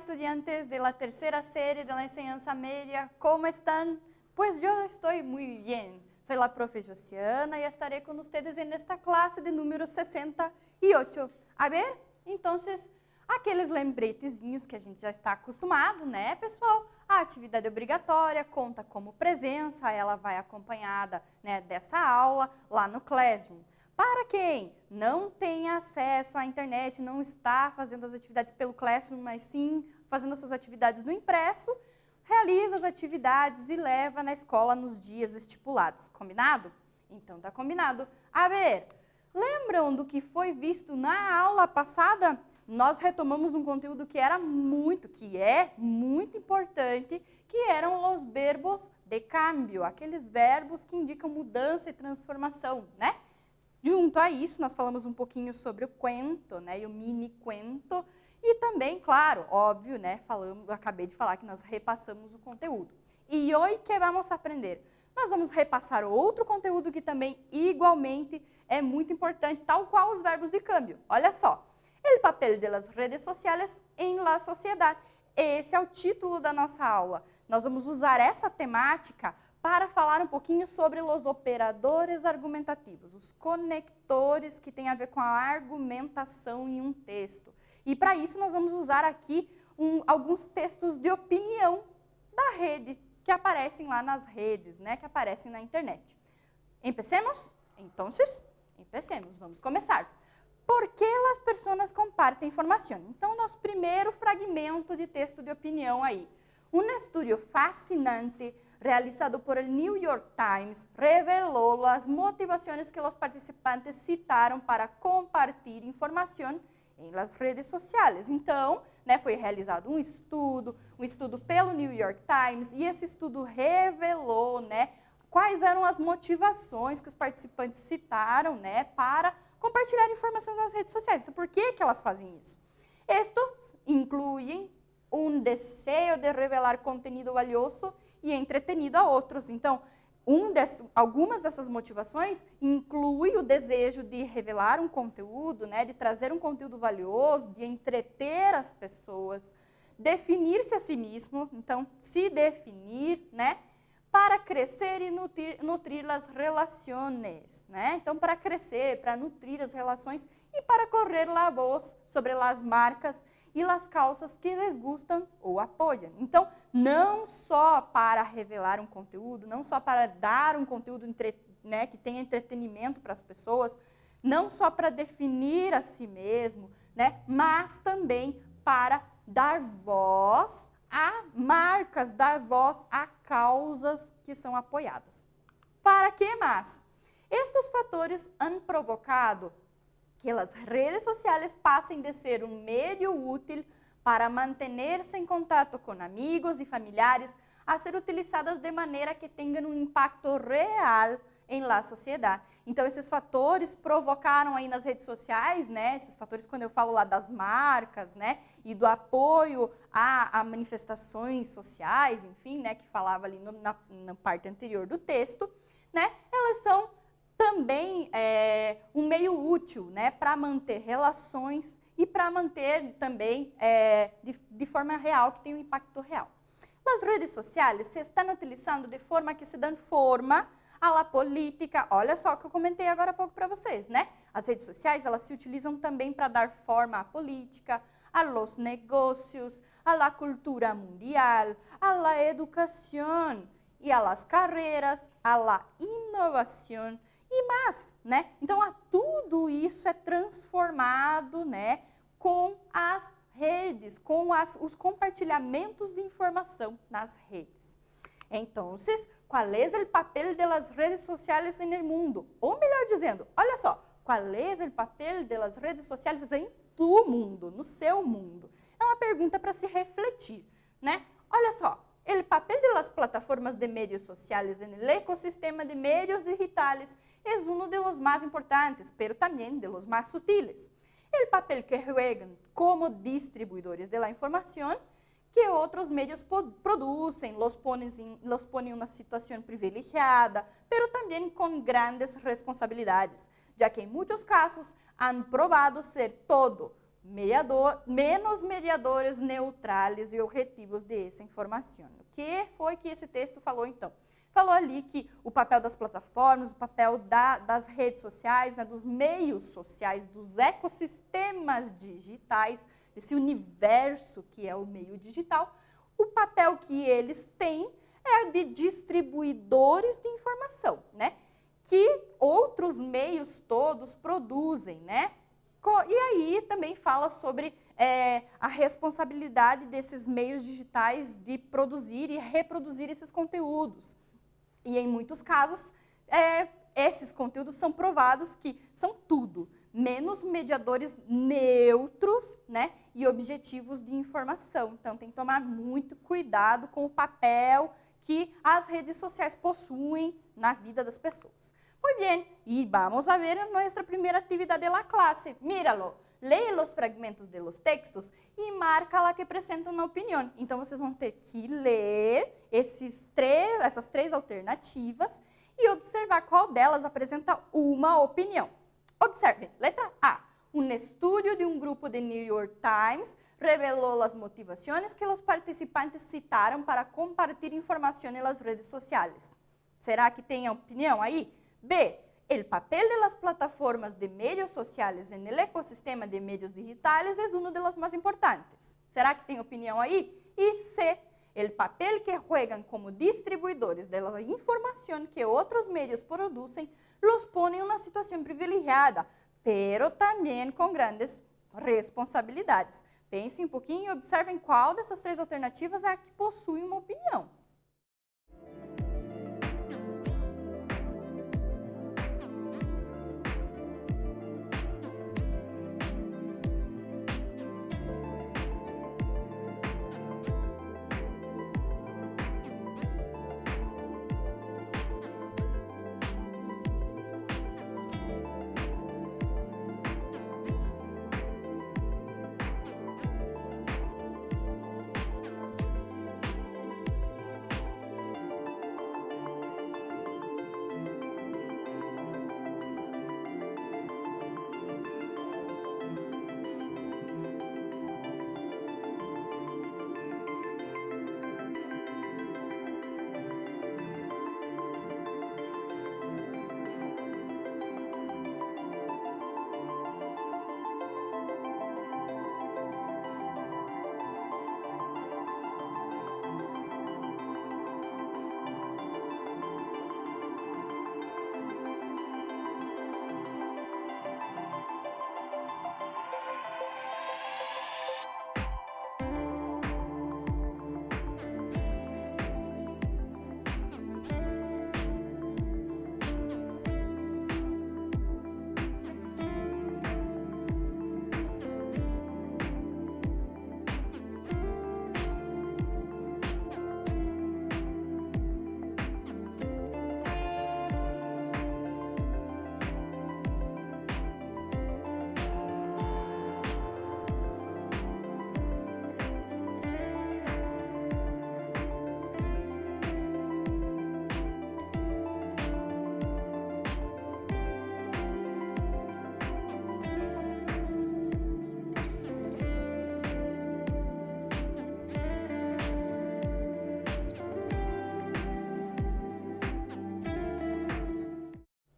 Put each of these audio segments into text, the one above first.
estudiantes de la tercera serie de la enseñanza media, ¿cómo están? Pues yo estoy muy bien. Soy la profe Josiana y estaré con ustedes en esta clase de número 68. A ver, entonces, aqueles lembretezinhos que a gente já está acostumado, né, pessoal? A atividade obrigatória conta como presença, ela vai acompanhada, né, dessa aula lá no Classroom. Para quem não tem acesso à internet, não está fazendo as atividades pelo Classroom, mas sim fazendo as suas atividades no impresso, realiza as atividades e leva na escola nos dias estipulados. Combinado? Então tá combinado. A ver, lembram do que foi visto na aula passada? Nós retomamos um conteúdo que é muito importante, que eram os verbos de cambio, aqueles verbos que indicam mudança e transformação, né? Junto a isso, nós falamos um pouquinho sobre o cuento, né, e o mini cuento, e também, claro, óbvio, né, acabei de falar que nós repassamos o conteúdo. E hoje que vamos aprender? Nós vamos repassar outro conteúdo que também igualmente é muito importante, tal qual os verbos de câmbio. Olha só, o papel das redes sociais em la sociedade. Esse é o título da nossa aula. Nós vamos usar essa temática para falar um pouquinho sobre os operadores argumentativos, os conectores que têm a ver com a argumentação em um texto. E para isso nós vamos usar aqui alguns textos de opinião da rede, que aparecem lá nas redes, né, que aparecem na internet. Empecemos? Então, empecemos. Vamos começar. ¿Por que as pessoas compartem informação? Então, nosso primeiro fragmento de texto de opinião aí. Um estudo fascinante realizado por el New York Times revelou as motivações que os participantes citaram para compartilhar informação em las redes sociais. Então, né, foi realizado um estudo pelo New York Times, e esse estudo revelou, né, quais eram as motivações que os participantes citaram, né, para compartilhar informações nas redes sociais. Então, por que elas fazem isso? Estes incluem um desejo de revelar conteúdo valioso e entretenido a outros. Então, algumas dessas motivações incluem o desejo de revelar um conteúdo, né, de trazer um conteúdo valioso, de entreter as pessoas, definir-se a si mesmo, então, se definir, né, para crescer e nutrir as relações, né? Então, para crescer, para nutrir as relações e para correr a voz sobre as marcas e as causas que les gustam ou apoiam. Então, não só para revelar um conteúdo, não só para dar um conteúdo, né, que tenha entretenimento para as pessoas, não só para definir a si mesmo, né, mas também para dar voz a marcas, dar voz a causas que são apoiadas. Para que mais? Estes fatores han provocado que as redes sociais passem de ser um meio útil para manter-se em contato com amigos e familiares a ser utilizadas de maneira que tenham um impacto real em la sociedade. Então, esses fatores provocaram aí nas redes sociais, né, esses fatores quando eu falo lá das marcas, né, e do apoio a manifestações sociais, enfim, né, que falava ali na parte anterior do texto, né, elas são também um meio útil, né, para manter relações e para manter também de forma real, que tem um impacto real. As redes sociais se estão utilizando de forma que se dão forma a la política. Olha só o que eu comentei agora há pouco para vocês, né? As redes sociais, elas se utilizam também para dar forma à política, a los negócios, a la cultura mundial, a la educação e a las carreiras, a la inovação e mais, né? Então, tudo isso é transformado, né, com as redes, com os compartilhamentos de informação nas redes. Então, qual é o papel das redes sociais no mundo? Ou melhor dizendo, olha só, qual é o papel das redes sociais em tu mundo, no seu mundo? É uma pergunta para se refletir, né? Olha só, o papel das plataformas de medios sociais no ecossistema de medios digitais é um dos mais importantes, mas também dos mais sutiles. O papel que jogam como distribuidores de la informação que outros medios produzem, los ponen em uma situação privilegiada, mas também com grandes responsabilidades, já que em muitos casos han probado ser todo menos mediadores neutrales e objetivos de essa informação. O que foi que esse texto falou, então? Falou ali que o papel das plataformas, o papel das redes sociais, né, dos meios sociais, dos ecossistemas digitais, desse universo que é o meio digital, o papel que eles têm é de distribuidores de informação, né, que outros meios todos produzem, né? E aí também fala sobre a responsabilidade desses meios digitais de produzir e reproduzir esses conteúdos. E em muitos casos, esses conteúdos são provados que são tudo, menos mediadores neutros, né, e objetivos de informação. Então, tem que tomar muito cuidado com o papel que as redes sociais possuem na vida das pessoas. Muy bien, y vamos a ver nuestra primera actividad de la clase. Míralo, lee los fragmentos de los textos y marca la que presenta una opinión. Então, vocês vão ter que ler essas três alternativas e observar qual delas apresenta uma opinião. Observe, letra A. Un estudio de un grupo de New York Times reveló las motivaciones que los participantes citaron para compartir información en las redes sociales. Será que tem opinião aí? B. El papel de las plataformas de medios sociales en el ecosistema de medios digitales es uno de los más importantes. Será que tem opinião aí? E C. El papel que juegan como distribuidores de la información que otros medios producen los pone en una situación privilegiada, pero también con grandes responsabilidades. Pensem um pouquinho e observem qual dessas três alternativas é a que possui uma opinião.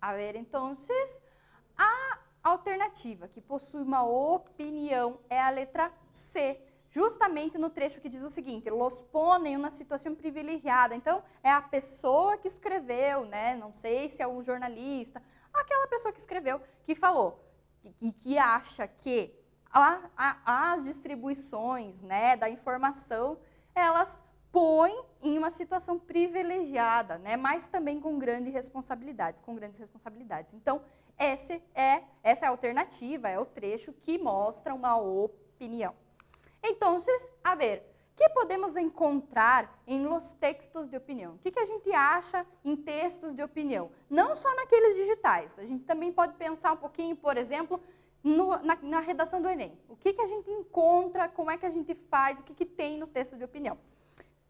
A ver, então, a alternativa que possui uma opinião é a letra C, justamente no trecho que diz o seguinte: los ponem em uma situação privilegiada. Então, é a pessoa que escreveu, né? Não sei se é um jornalista, aquela pessoa que escreveu, que falou, que acha que as distribuições, né, da informação, elas põe em uma situação privilegiada, né? Mas também com grandes responsabilidades, Então, essa é a alternativa, é o trecho que mostra uma opinião. Então, a ver, o que podemos encontrar em los textos de opinião? O que a gente acha em textos de opinião? Não só naqueles digitais, a gente também pode pensar um pouquinho, por exemplo, na redação do Enem. O que a gente encontra, como é que a gente faz, o que tem no texto de opinião?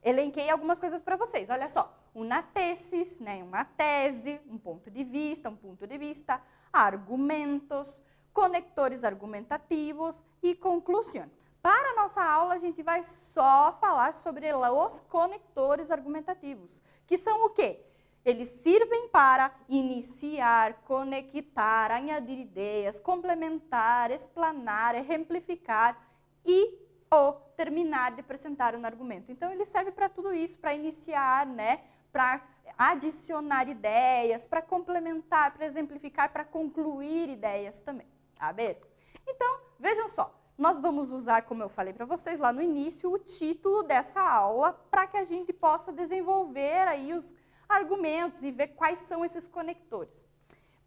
Elenquei algumas coisas para vocês, olha só. Uma tesis, né, uma tese, um ponto de vista, argumentos, conectores argumentativos e conclusão. Para a nossa aula, a gente vai só falar sobre os conectores argumentativos, que são o quê? Eles servem para iniciar, conectar, añadir ideias, complementar, explanar, exemplificar e ou terminar de apresentar um argumento. Então, ele serve para tudo isso, para iniciar, né, para adicionar ideias, para complementar, para exemplificar, para concluir ideias também, tá bem? Então, vejam só, nós vamos usar, como eu falei para vocês lá no início, o título dessa aula para que a gente possa desenvolver aí os argumentos e ver quais são esses conectores.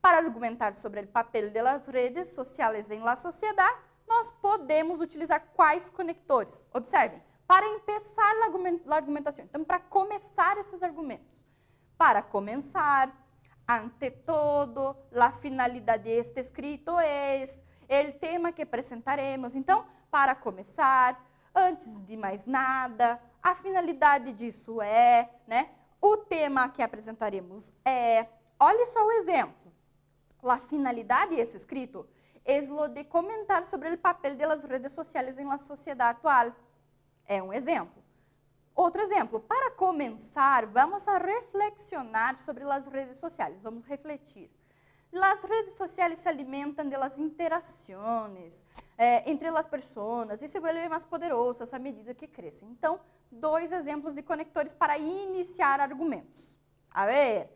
Para argumentar sobre o papel das redes sociais em la sociedade, nós podemos utilizar quais conectores? Observem, para começar a argumentação, então para começar esses argumentos. Para começar, ante todo, a finalidade deste escrito é o tema que apresentaremos. Então, para começar, antes de mais nada, a finalidade disso é, né? O tema que apresentaremos é, olha só o exemplo. A finalidade desse escrito é o de comentar sobre o papel das redes sociais em la sociedade atual. É um exemplo. Outro exemplo, para começar, vamos a reflexionar sobre as redes sociais. Vamos refletir. As redes sociais se alimentam das interações entre as pessoas e se vuelven mais poderosas à medida que crescem. Então, 2 exemplos de conectores para iniciar argumentos. A ver,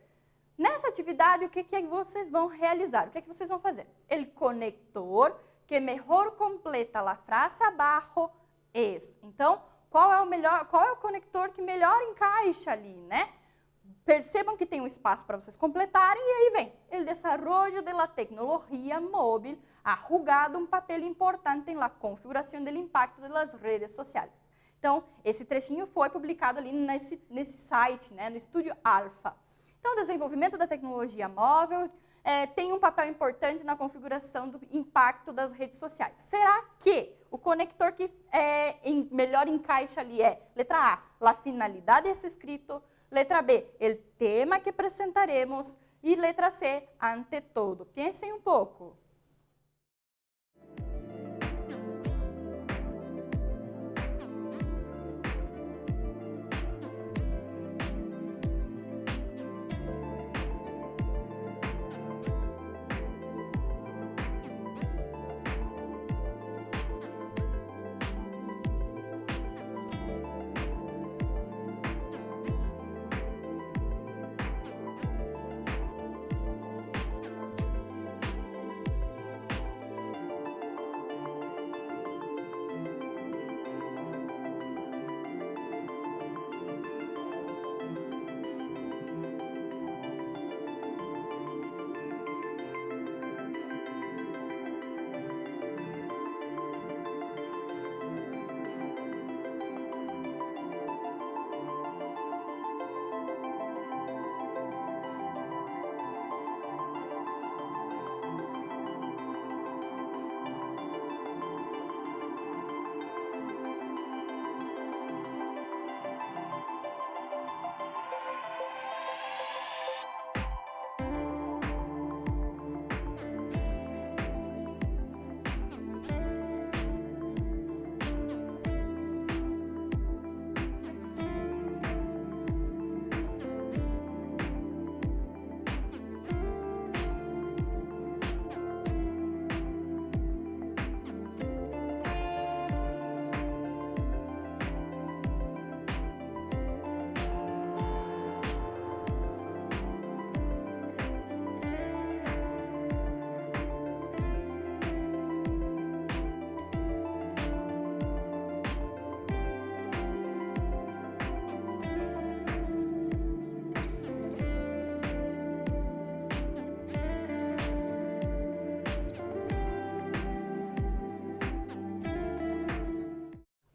nessa atividade, o que vocês vão realizar? O que vocês vão fazer? O conector que melhor completa a frase abaixo é. Então, qual é o conector que melhor encaixa ali, né? Percebam que tem um espaço para vocês completarem e aí vem. O desarrollo de la tecnologia móvel ha jugado um papel importante na configuração do impacto das redes sociais. Então, esse trechinho foi publicado ali nesse site, né, no Estúdio Alpha. Então, o desenvolvimento da tecnologia móvel tem um papel importante na configuração do impacto das redes sociais. Será que o conector que melhor encaixa ali é, letra A, a finalidade desse escrito, letra B, o tema que apresentaremos e letra C, ante todo. Pensem um pouco.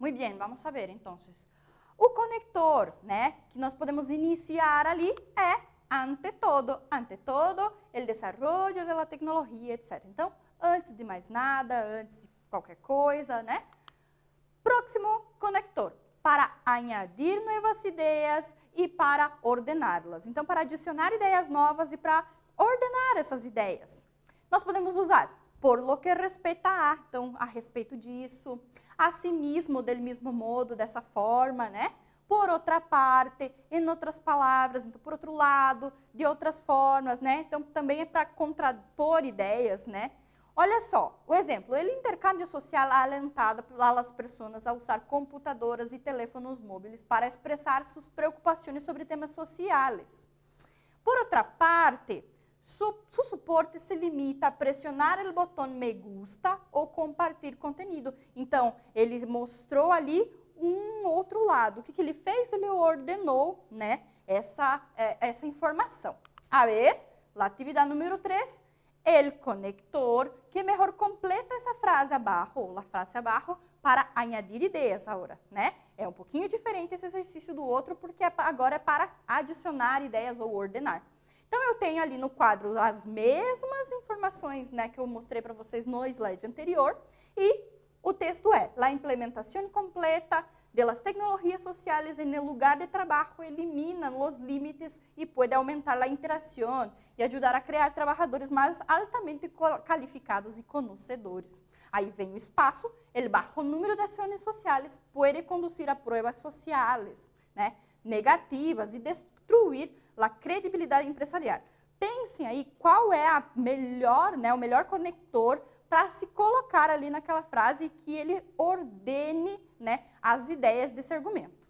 Muito bem, vamos ver então. O conector, né, que nós podemos iniciar ali é ante todo, o desenvolvimento da tecnologia, etc. Então, antes de mais nada, antes de qualquer coisa, né? Próximo conector, para añadir novas ideias e para ordená-las. Então, para adicionar ideias novas e para ordenar essas ideias. Nós podemos usar por lo que respeita a, então, a respeito disso, a si mesmo, del mismo modo, dessa forma, né? Por outra parte, em outras palavras, então, por outro lado, de outras formas, né? Então, também é para contrapor ideias, né? Olha só, o exemplo, o intercâmbio social ha alentado as pessoas a usar computadoras e teléfonos móveis para expressar suas preocupações sobre temas sociais. Por outra parte, su suporte se limita a pressionar o botão me gusta ou compartilhar conteúdo. Então, ele mostrou ali um outro lado. O que ele fez? Ele ordenou, né, essa informação. A ver, a atividade número 3. El conector que melhor completa essa frase abaixo, ou a frase abaixo, para añadir ideias agora, né? É um pouquinho diferente esse exercício do outro, porque agora é para adicionar ideias ou ordenar. Então, eu tenho ali no quadro as mesmas informações, né, que eu mostrei para vocês no slide anterior, e o texto é: la implementación completa de las tecnologías sociales en el lugar de trabajo eliminan los límites y puede aumentar la interacción e ajudar a criar trabalhadores mais altamente qualificados e conhecedores. Aí vem o espaço, o baixo número de ações sociais pode conduzir a provas sociais, né, negativas e destruir a credibilidade empresarial. Pensem aí qual é a melhor, né, o melhor conector para se colocar ali naquela frase que ele ordene, né, as ideias desse argumento.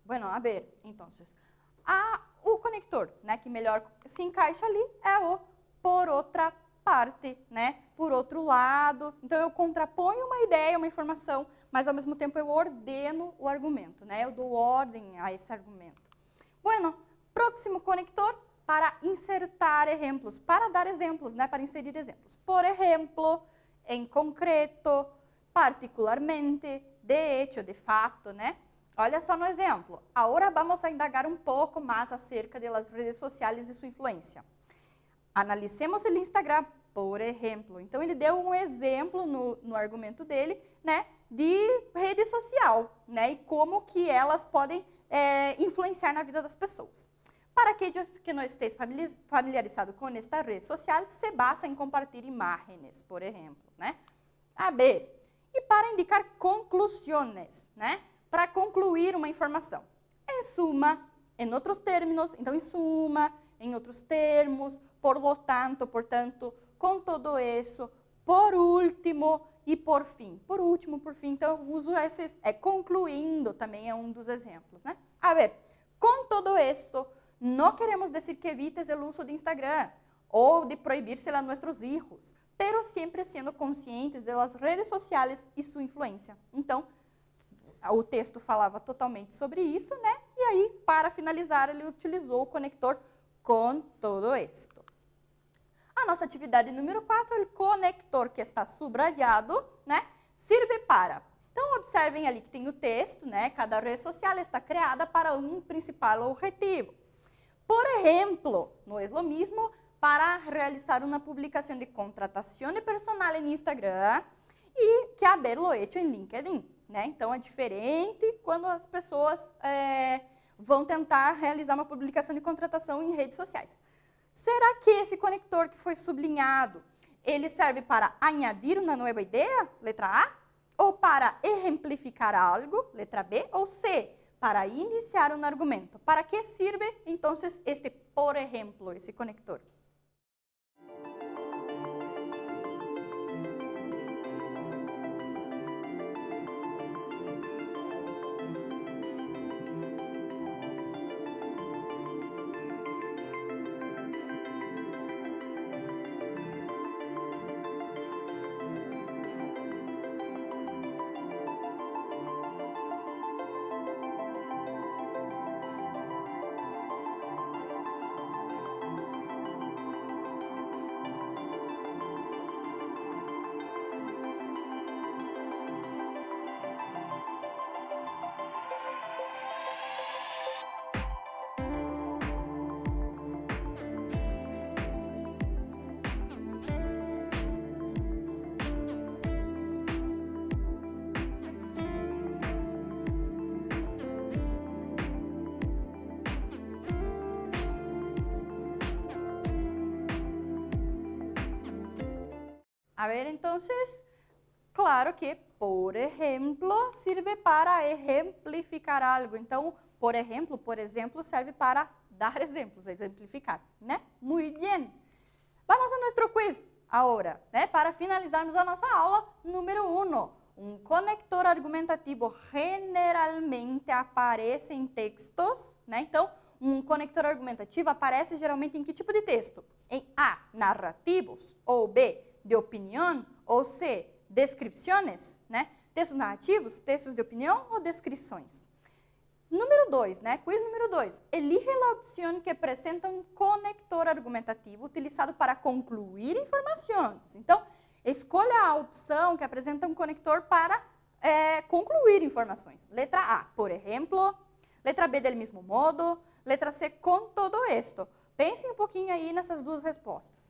Bueno, a ver, então, o conector, né, que melhor se encaixa ali é o por outra parte, né, por outro lado. Então, eu contraponho uma ideia, uma informação, mas ao mesmo tempo eu ordeno o argumento, né, eu dou ordem a esse argumento. Bueno, próximo conector para insertar exemplos, para dar exemplos, né, para inserir exemplos. Por exemplo, em concreto, particularmente, de hecho, de fato, né. Olha só no exemplo. Agora vamos a indagar um pouco mais acerca das redes sociais e sua influência. Analicemos o Instagram, por exemplo. Então, ele deu um exemplo no argumento dele, né, de rede social, né, e como que elas podem influenciar na vida das pessoas. Para aqueles que não estejam familiarizados com esta rede social, se basa em compartilhar imagens, por exemplo, né. A B. E para indicar conclusões, né, para concluir uma informação. Em suma, em outros termos, então em suma, em outros termos, por lo tanto, portanto, com todo isso, por último e por fim. Por último, por fim, então eu uso esse, concluindo também é um dos exemplos, né? A ver, com todo esto, no queremos dizer que evites o uso de Instagram ou de proibírselo a nossos filhos, pero sempre sendo conscientes das redes sociais e sua influência. Então, o texto falava totalmente sobre isso, né? E aí, para finalizar, ele utilizou o conector com todo isto. A nossa atividade número 4, o conector que está subrayado, né? Serve para. Então, observem ali que tem o texto, né? Cada rede social está criada para um principal objetivo. Por exemplo, não é o mesmo para realizar uma publicação de contratação de personal em Instagram e que haberlo hecho em LinkedIn, né? Então, é diferente quando as pessoas vão tentar realizar uma publicação de contratação em redes sociais. Será que esse conector que foi sublinhado, ele serve para añadir uma nova ideia, letra A, ou para exemplificar algo, letra B, ou C, para iniciar um argumento? Para que serve, então, este, por exemplo, esse conector? A ver, então, claro que, por exemplo, serve para exemplificar algo. Então, por exemplo, serve para dar exemplos, exemplificar, né? Muito bem. Vamos a nosso quiz agora, né? Para finalizarmos a nossa aula número 1. Um conector argumentativo generalmente aparece em textos, né? Então, um conector argumentativo aparece geralmente em que tipo de texto? Em A, narrativos, ou B, de opinião, ou C, descrições, né? Textos narrativos, textos de opinião ou descrições. Número 2, né? Quiz número 2. Elige a opção que apresenta um conector argumentativo utilizado para concluir informações. Então, escolha a opção que apresenta um conector para concluir informações. Letra A, por exemplo. Letra B, del mesmo modo. Letra C, com todo esto. Pensem um pouquinho aí nessas duas respostas.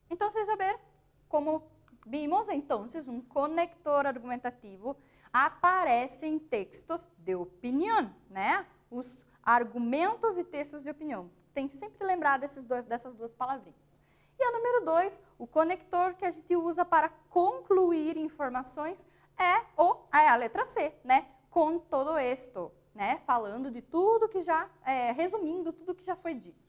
Então, a ver, como vimos, então, um conector argumentativo aparece em textos de opinião, né? Os argumentos e textos de opinião. Tem que sempre lembrar dessas duas palavrinhas. E a número 2, o conector que a gente usa para concluir informações é a letra C, né? Com todo esto, né? Falando de tudo que já, resumindo tudo que já foi dito.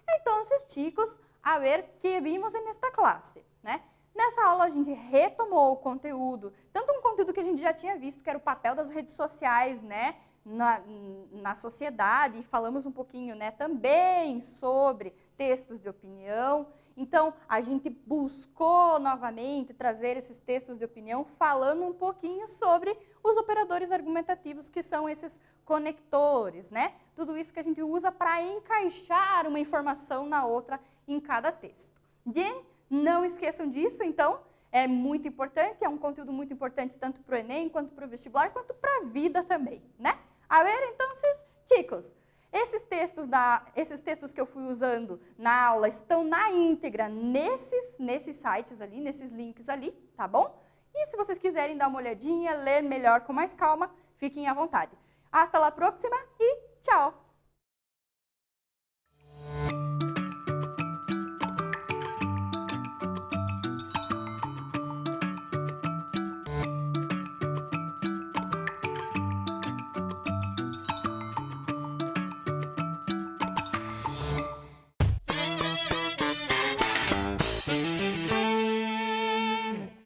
Então, chicos, a ver que vimos nesta classe, né? Nessa aula a gente retomou o conteúdo, tanto um conteúdo que a gente já tinha visto, que era o papel das redes sociais, né, na sociedade, e falamos um pouquinho, né, também sobre textos de opinião, Então, a gente buscou novamente trazer esses textos de opinião falando um pouquinho sobre os operadores argumentativos, que são esses conectores, né? Tudo isso que a gente usa para encaixar uma informação na outra em cada texto. Bien, não esqueçam disso, então, é muito importante, é um conteúdo muito importante tanto para o Enem, quanto para o vestibular, quanto para a vida também, né? A ver, então, chicos, esses textos que eu fui usando na aula estão na íntegra nesses sites ali, nesses links ali, tá bom? E se vocês quiserem dar uma olhadinha, ler melhor com mais calma, fiquem à vontade. Hasta la próxima e tchau!